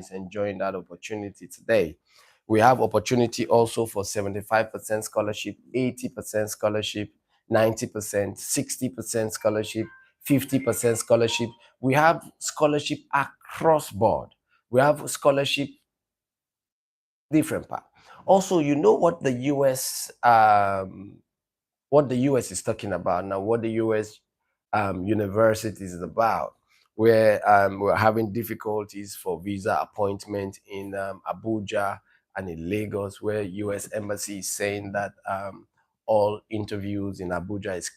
is enjoying that opportunity today. We have opportunity also for 75% scholarship, 80% scholarship, 90%, 60% scholarship, 50% scholarship. We have scholarship across board. We have scholarship different part. Also, you know what the US is talking about now, what the US universities is about, where we're having difficulties for visa appointment in Abuja and in Lagos, where US embassy is saying that all interviews in Abuja is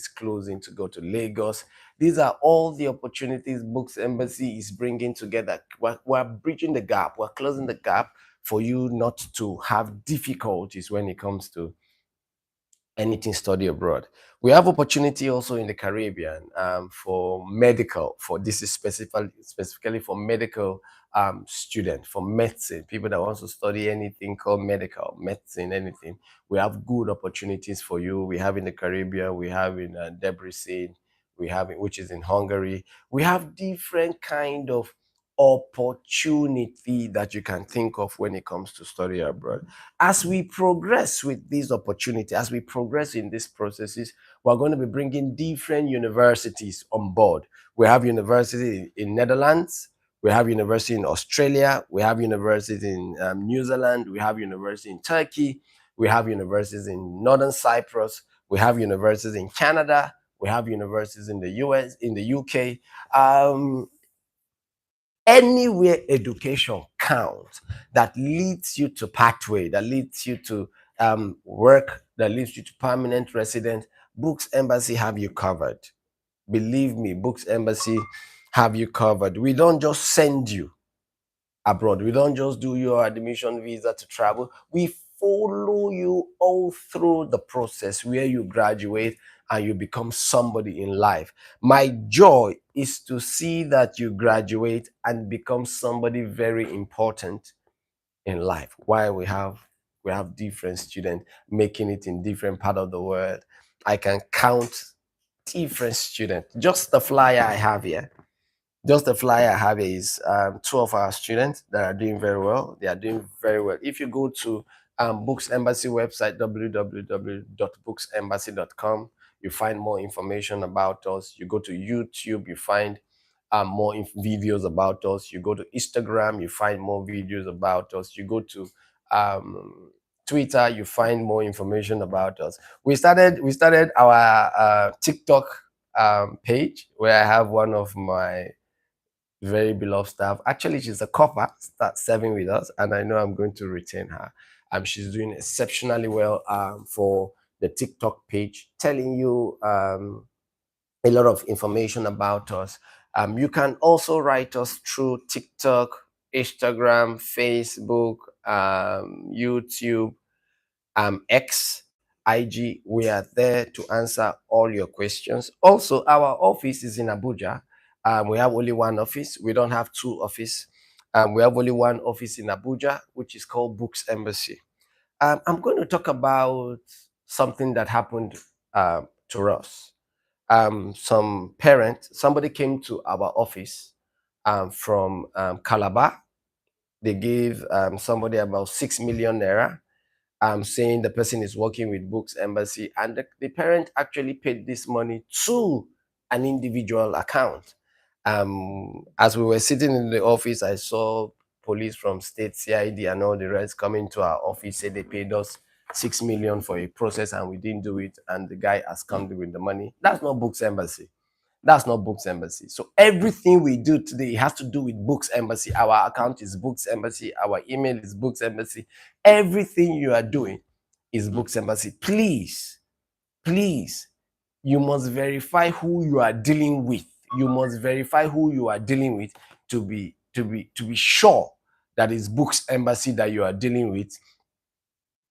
closing to go to Lagos. These are all the opportunities Books Embassy is bringing together. We're bridging the gap. We're closing the gap for you not to have difficulties when it comes to anything study abroad. We have opportunity also in the Caribbean for medical. For this is specifically for medical students, for medicine, people that want to study anything called medical medicine, anything. We have good opportunities for you. We have in the Caribbean. We have in Debrecen. We have which is in Hungary. We have different kind of opportunity that you can think of when it comes to study abroad. As we progress with these opportunities, as we progress in these processes, we're going to be bringing different universities on board. We have university in Netherlands, we have university in Australia, we have university in New Zealand, we have university in Turkey, we have universities in Northern Cyprus, we have universities in Canada, we have universities in the US, in the UK. Anywhere education counts that leads you to pathway, that leads you to work, that leads you to permanent resident, Books Embassy have you covered. Believe me, Books Embassy have you covered. We don't just send you abroad. We don't just do your admission visa to travel. We follow you all through the process where you graduate and you become somebody in life. My joy is to see that you graduate and become somebody very important in life. Why we have different students making it in different part of the world. I can count different students. Just the flyer I have here. Just the flyer I have is two of our students that are doing very well. They are doing very well. If you go to Books Embassy website, www.booksembassy.com, you find more information about us. You go to YouTube, you find more videos about us. You go to Instagram, you find more videos about us. You go to Twitter, you find more information about us. We started our TikTok page, where I have one of my very beloved staff. Actually, she's a copper, start serving with us, and I know I'm going to retain her. She's doing exceptionally well for the TikTok page, telling you a lot of information about us. You can also write us through TikTok, Instagram, Facebook, YouTube, X, IG. We are there to answer all your questions. Also, our office is in Abuja. We have only one office. We don't have two offices. We have only one office in Abuja, which is called Books Embassy. I'm going to talk about something that happened to us. Somebody came to our office from Calabar. They gave somebody about 6 million naira, saying the person is working with Books Embassy, and the parent actually paid this money to an individual account. As we were sitting in the office, I saw police from state CID and all the rest coming to our office, say they paid us 6 million for a process and we didn't do it, and the guy has come with the money. That's not Books Embassy. That's not Books Embassy. So everything we do today has to do with Books Embassy. Our account is Books Embassy. Our email is Books Embassy. Everything you are doing is Books Embassy. Please, please, you must verify who you are dealing with. You must verify who you are dealing with to be sure that it's Books Embassy that you are dealing with,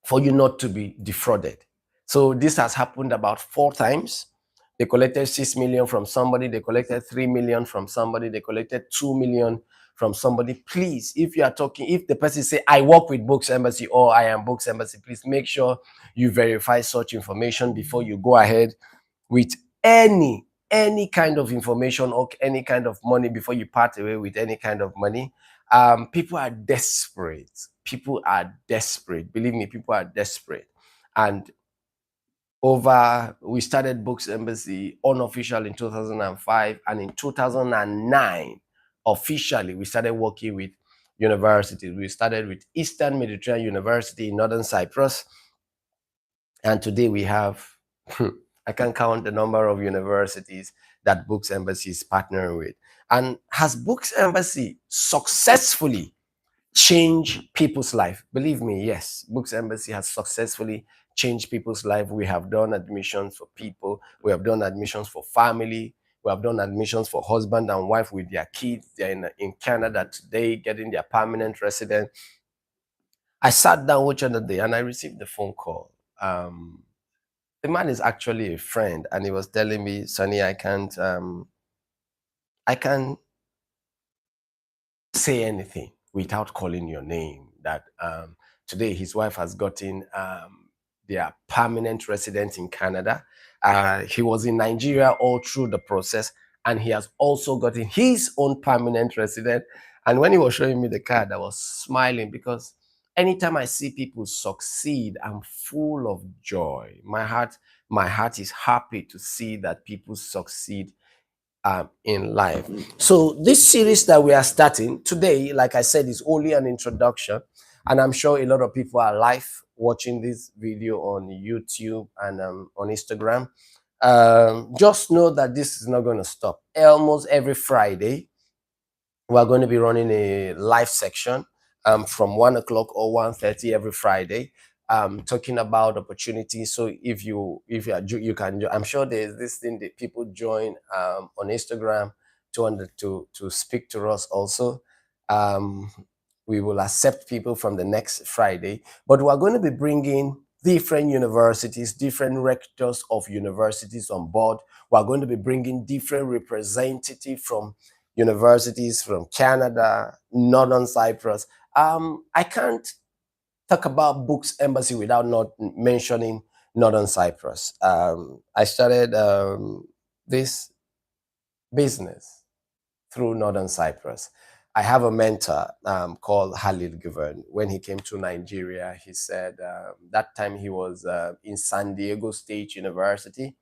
for you not to be defrauded. So this has happened about 4 times. They collected 6 million from somebody, they collected 3 million from somebody, they collected 2 million from somebody. Please, if you are talking, if the person say, I work with Books Embassy or I am Books Embassy, please make sure you verify such information before you go ahead with any kind of information or any kind of money, before you part away with any kind of money. People are desperate. People are desperate. Believe me, people are desperate. And we started Books Embassy unofficial in 2005, and in 2009 officially we started working with universities. We started with Eastern Mediterranean University in Northern Cyprus, and today we have I can count the number of universities that Books Embassy is partnering with. And has Books Embassy successfully change people's life? Believe me, yes. Books Embassy has successfully changed people's life. We have done admissions for people. We have done admissions for family. We have done admissions for husband and wife with their kids. They're in Canada today, getting their permanent residence. I sat down which other day and I received a phone call. The man is actually a friend, and he was telling me, Sonny, I can't say anything without calling your name. That today his wife has gotten their permanent residence in Canada. He was in Nigeria all through the process, and he has also gotten his own permanent residence. And when he was showing me the card, I was smiling because anytime I see people succeed, I'm full of joy. My heart is happy to see that people succeed in life. So this series that we are starting today, like I said, is only an introduction, and I'm sure a lot of people are live watching this video on YouTube and on Instagram. Just know that this is not going to stop. Almost every Friday, we're going to be running a live section from 1 o'clock or 1:30 every Friday, talking about opportunities. So if you you can, I'm sure there's this thing that people join on Instagram to speak to us also. Um, we will accept people from the next Friday, but we're going to be bringing different universities, different rectors of universities on board. We're going to be bringing different representatives from universities from Canada, Northern Cyprus. I can't talk about Books Embassy without not mentioning Northern Cyprus. I started this business through Northern Cyprus. I have a mentor called Halil Govern. When he came to Nigeria, he said that time he was in San Diego State University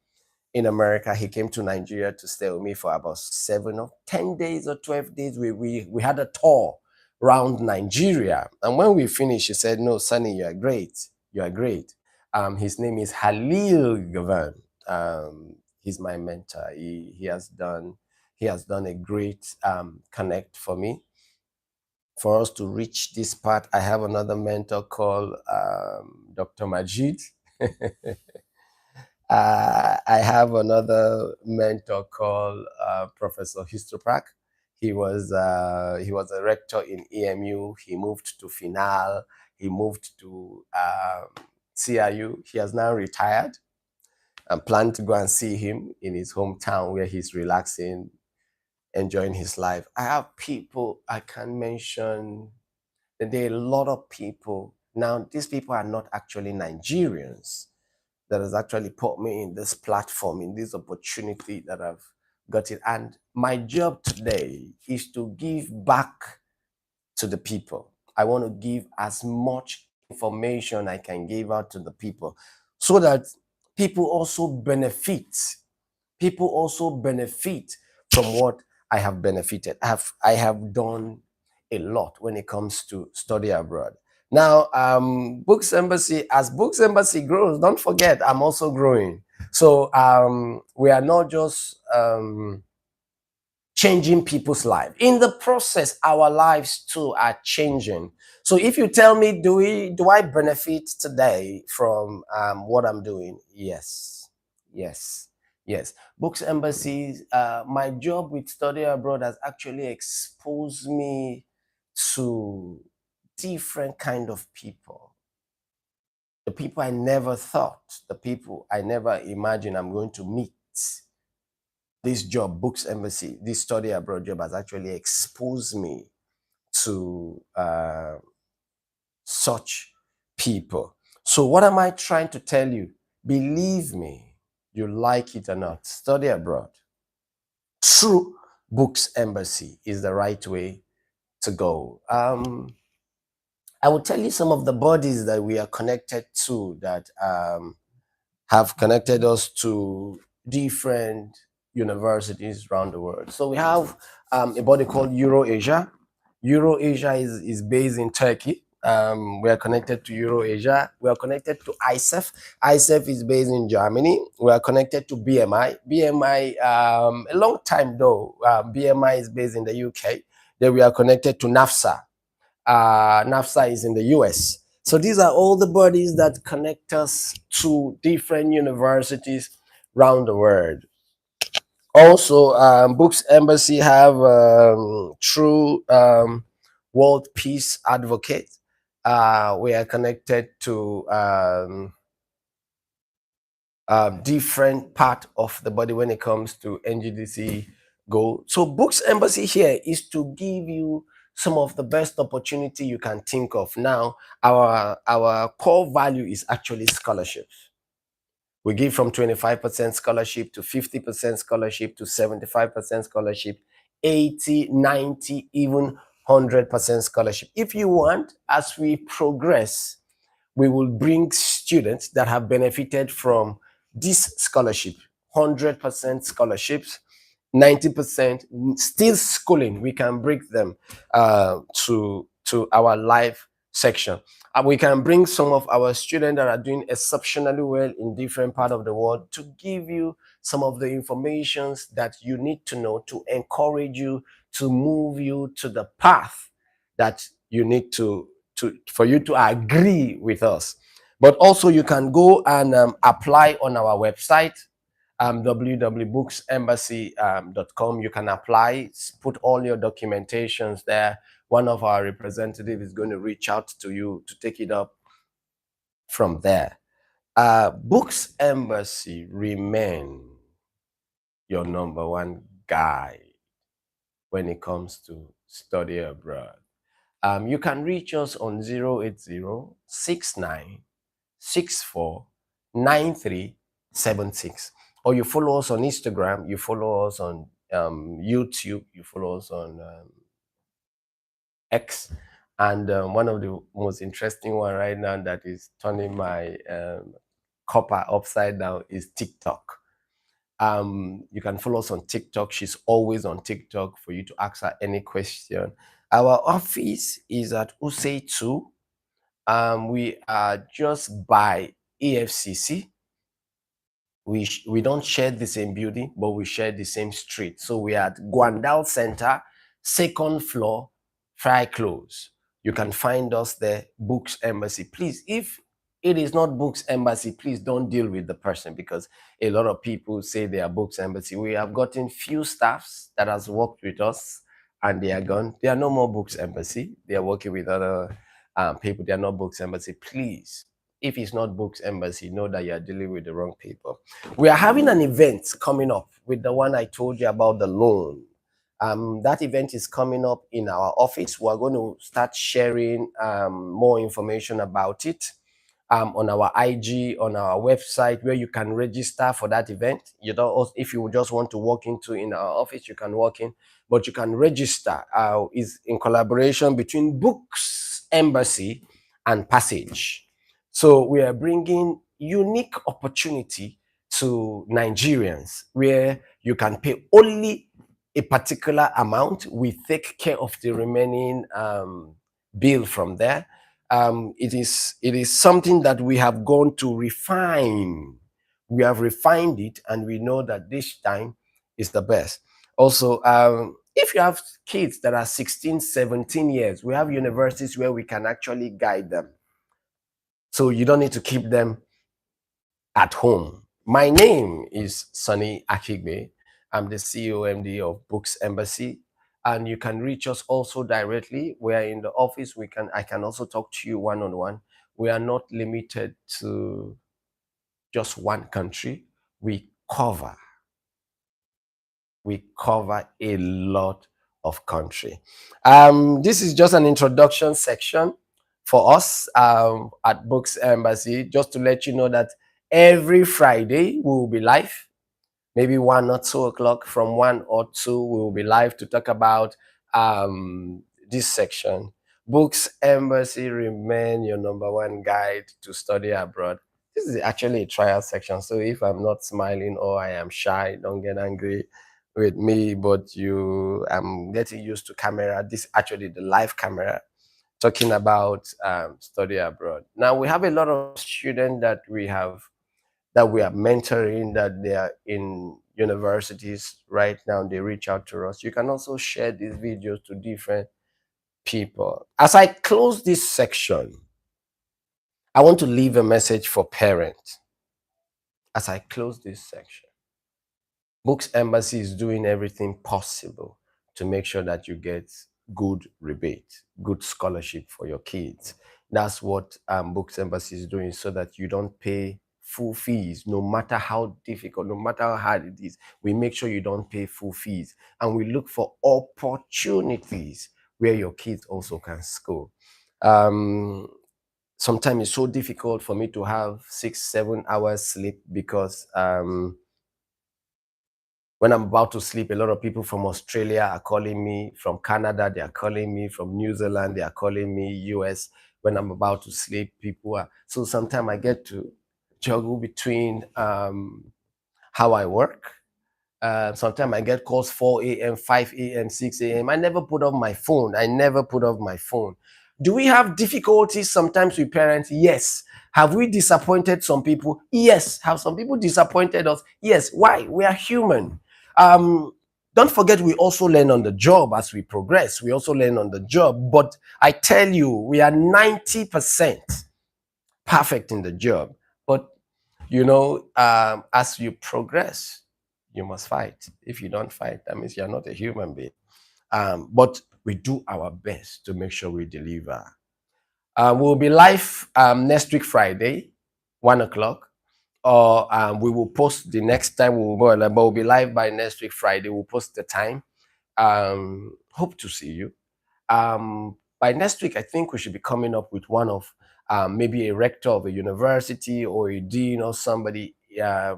in America. He came to Nigeria to stay with me for about 7 or 10 days or 12 days. We had a tour around Nigeria. And when we finished, he said, no, Sonny, you are great. You are great. His name is Halil Gavan. He's my mentor. He has done a great connect for me. For us to reach this part, I have another mentor called Dr. Majid. I have another mentor called Professor Histoprak. He was a rector in EMU. He moved to Final. He moved to CIU. He has now retired. I'm planning to go and see him in his hometown where he's relaxing, enjoying his life. I have people I can mention. There are a lot of people. Now, these people are not actually Nigerians that has actually put me in this platform, in this opportunity that I've got it. And my job today is to give back to the people. I want to give as much information I can give out to the people so that people also benefit. People also benefit from what I have benefited. I have done a lot when it comes to study abroad. Now, Books Embassy, as Books Embassy grows, don't forget, I'm also growing. So we are not just changing people's lives. In the process, our lives too are changing. So if you tell me, do I benefit today from what I'm doing? Yes, yes, yes. Books Embassies, my job with study abroad has actually exposed me to different kind of people. The people I never thought, the people I never imagined I'm going to meet. This job, Books Embassy, this study abroad job has actually exposed me to such people. So what am I trying to tell you? Believe me, you like it or not, study abroad through Books Embassy is the right way to to go. I will tell you some of the bodies that we are connected to that have connected us to different universities around the world. So we have a body called EuroAsia. EuroAsia is based in Turkey. We are connected to EuroAsia. We are connected to ISEF. ISEF is based in Germany. We are connected to BMI. BMI, a long time though, BMI is based in the UK. Then we are connected to NAFSA. NAFSA is in the US. So these are all the bodies that connect us to different universities around the world. Also, Books Embassy have true World Peace Advocate. We are connected to different part of the body when it comes to NGDC goal. So Books Embassy here is to give you some of the best opportunity you can think of. Now, our core value is actually scholarships. We give from 25% scholarship to 50% scholarship to 75% scholarship, 80, 90, even 100% scholarship. If you want, as we progress, we will bring students that have benefited from this scholarship, 100% scholarships, 90% still schooling. We can bring them to our live section. We can bring some of our students that are doing exceptionally well in different parts of the world to give you some of the informations that you need to know to encourage you, to move you to the path that you need for you to agree with us. But also you can go and apply on our website, www.booksembassy.com. You can apply, put all your documentations there. One of our representatives is going to reach out to you to take it up from there. Books Embassy remain your number one guide when it comes to study abroad. You can reach us on 08069649376, or you follow us on Instagram, you follow us on YouTube, you follow us on X, and one of the most interesting one right now that is turning my copper upside down is TikTok. You can follow us on TikTok. She's always on TikTok for you to ask her any question. Our office is at Usei 2. We are just by EFCC. We don't share the same building, but we share the same street. So we are at Guandao Center, second floor, Fry Close. You can find us there, Books Embassy. Please, if it is not Books Embassy, please don't deal with the person, because a lot of people say they are Books Embassy. We have gotten few staffs that has worked with us and they are gone. They are no more Books Embassy. They are working with other people. They are not Books Embassy. Please, if it's not Books Embassy, know that you are dealing with the wrong people. We are having an event coming up with the one I told you about, the loan. That event is coming up in our office. We're going to start sharing more information about it on our IG, on our website, where you can register for that event. You don't, if you just want to walk into in our office, you can walk in, but you can register. Is in collaboration between Books Embassy and Passage. So we are bringing unique opportunity to Nigerians where you can pay only a particular amount. We take care of the remaining bill from there. It is something that we have gone to refine. We have refined it, and we know that this time is the best. Also, if you have kids that are 16, 17 years, we have universities where we can actually guide them. So you don't need to keep them at home. My name is Sonny Akigbe. I'm the CEO MD of Books Embassy, and you can reach us also directly. We are in the office. I can also talk to you one-on-one. We are not limited to just one country. We cover a lot of country. This is just an introduction section for us at Books Embassy, just to let you know that every Friday we will be live, maybe 1 or 2 o'clock. From 1 or 2 we will be live to talk about this section. Books Embassy remain your number one guide to study abroad. This is actually a trial section, so if I'm not smiling or I am shy, don't get angry with me, but I'm getting used to camera. This is actually the live camera talking about study abroad. Now we have a lot of students that we are mentoring, that they are in universities right now. They reach out to us. You can also share these videos to different people. As I close this section, I want to leave a message for parents. As I close this section, Books Embassy is doing everything possible to make sure that you get good rebate, good scholarship for your kids. That's what Books Embassy is doing, so that you don't pay full fees, no matter how difficult, no matter how hard it is. We make sure you don't pay full fees, and we look for opportunities where your kids also can school. Sometimes it's so difficult for me to have 6-7 hours sleep, because when I'm about to sleep, a lot of people from Australia are calling me, from Canada, they are calling me, from New Zealand, they are calling me, US. When I'm about to sleep, people are. So sometimes I get to juggle between how I work. Sometimes I get calls 4 a.m., 5 a.m., 6 a.m. I never put off my phone. I never put off my phone. Do we have difficulties sometimes with parents? Yes. Have we disappointed some people? Yes. Have some people disappointed us? Yes. Why? We are human. Don't forget, we also learn on the job as we progress. We also learn on the job. But I tell you, we are 90% perfect in the job. But as you progress, you must fight. If you don't fight, that means you're not a human being. But we do our best to make sure we deliver. We'll be live next week, Friday, 1 o'clock. Or we will post the next time we will go, but we'll be live by next week, Friday. We'll post the time. Hope to see you. By next week, I think we should be coming up with one of maybe a rector of a university or a dean or somebody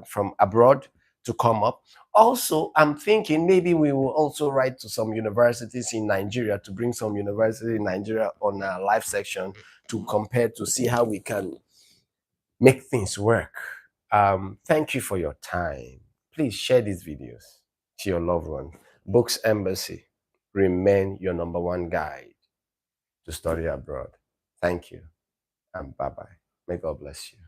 from abroad to come up. Also, I'm thinking maybe we will also write to some universities in Nigeria, to bring some university in Nigeria on our live section to compare, to see how we can make things work. Thank you for your time. Please share these videos to your loved one. Books Embassy remain your number one guide to study abroad. Thank you, and bye-bye. May God bless you.